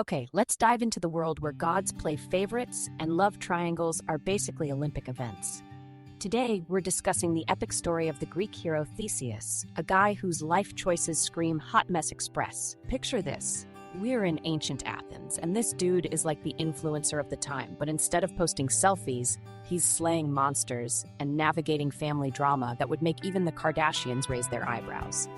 Okay, let's dive into the world where gods play favorites and love triangles are basically Olympic events. Today, we're discussing the epic story of the Greek hero Theseus, a guy whose life choices scream Hot Mess Express. Picture this. We're in ancient Athens, and this dude is like the influencer of the time, but instead of posting selfies, he's slaying monsters and navigating family drama that would make even the Kardashians raise their eyebrows.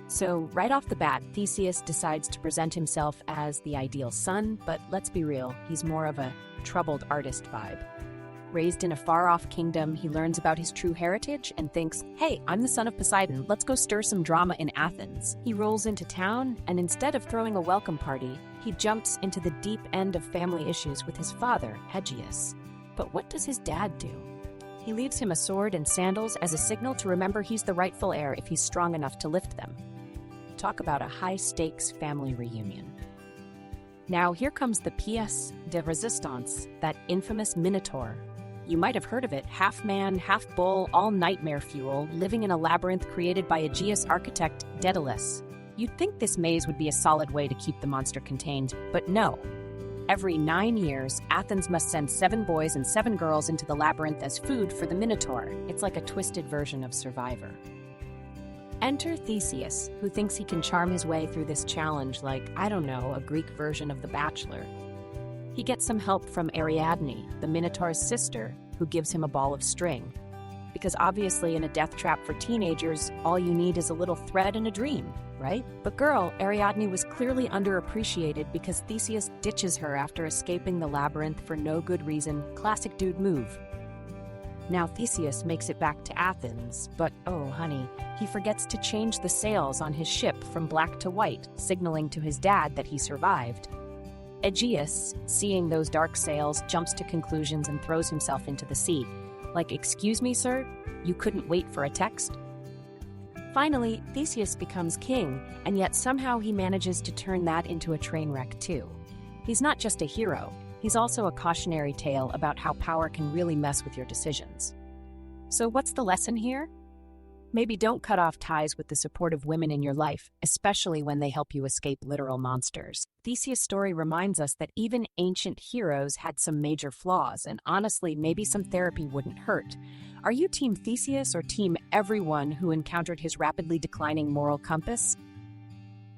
So, right off the bat, Theseus decides to present himself as the ideal son, but let's be real, he's more of a troubled artist vibe. Raised in a far-off kingdom, he learns about his true heritage and thinks, hey, I'm the son of Poseidon, let's go stir some drama in Athens. He rolls into town, and instead of throwing a welcome party, he jumps into the deep end of family issues with his father, Aegeus. But what does his dad do? He leaves him a sword and sandals as a signal to remember he's the rightful heir if he's strong enough to lift them. Talk about a high-stakes family reunion. Now here comes the pièce de résistance, that infamous Minotaur. You might have heard of it, half man, half bull, all nightmare fuel, living in a labyrinth created by Aegeus architect Daedalus. You'd think this maze would be a solid way to keep the monster contained, but no. Every 9 years, Athens must send 7 boys and 7 girls into the labyrinth as food for the Minotaur. It's like a twisted version of Survivor. Enter Theseus, who thinks he can charm his way through this challenge like, I don't know, a Greek version of The Bachelor. He gets some help from Ariadne, the Minotaur's sister, who gives him a ball of string. Because obviously in a death trap for teenagers, all you need is a little thread and a dream, right? But girl, Ariadne was clearly underappreciated because Theseus ditches her after escaping the labyrinth for no good reason. Classic dude move. Now Theseus makes it back to Athens, but oh honey, he forgets to change the sails on his ship from black to white, signaling to his dad that he survived. Aegeus, seeing those dark sails, jumps to conclusions and throws himself into the sea. Like, excuse me, sir? You couldn't wait for a text? Finally, Theseus becomes king, and yet somehow he manages to turn that into a train wreck too. He's not just a hero, he's also a cautionary tale about how power can really mess with your decisions. So what's the lesson here? Maybe don't cut off ties with the supportive women in your life, especially when they help you escape literal monsters. Theseus' story reminds us that even ancient heroes had some major flaws, and honestly, maybe some therapy wouldn't hurt. Are you Team Theseus or Team everyone who encountered his rapidly declining moral compass?